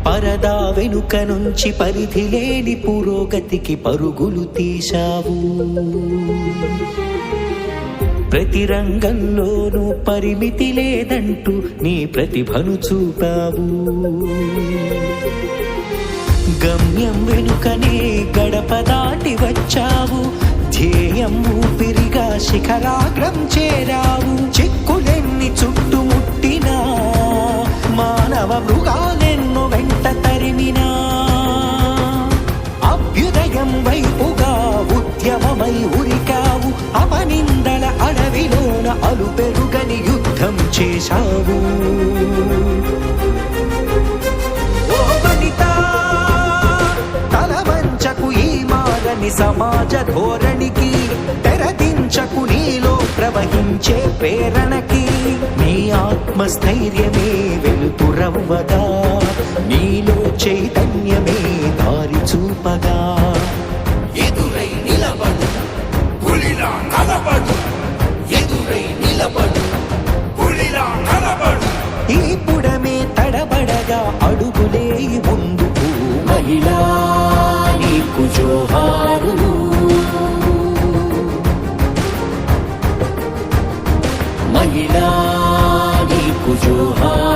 పరదా వెనుక నుంచి పరిధి లేని పురోగతికి పరుగులు తీశావు. ప్రతి రంగంలోనూ పరిమితి లేదంటూ నీ ప్రతిభను చూపావు. గమ్యం వెనుకనే గడప దాటి వచ్చావు. ధ్యేయం ఊపిరిగా శిఖరాగ్రం చేరావు. చిక్కులెన్ని చుట్టుముట్టినా మానవ మృగాలెన్నో వెంట తరిమినా అభ్యుదయం వైపుగా ఉద్యమమై ఉరికావు. అపనిందల అడవిలోన అలుపెరుగని యుద్ధం చేశావు. ఓ వనితా, తలవంచకు ఈ మారని సమాజ ధోరణికి, తెరదించకు నీలో ప్రవహించే ప్రేరణకి. నీ ఆత్మస్థైర్యమే వెలుతురవ్వగా, నీలో చైతన్యమే దారి చూపగా. ఎదురై నిలబడు, పులిలా కలబడు. ఎదురై నిలబడు, పులిలా కలబడు. ఈ పుడమే తడబడగా అడుగులే ముందుకు. మహిళా నీకు జోహారులు, మహిళా నీకు జోహారులు.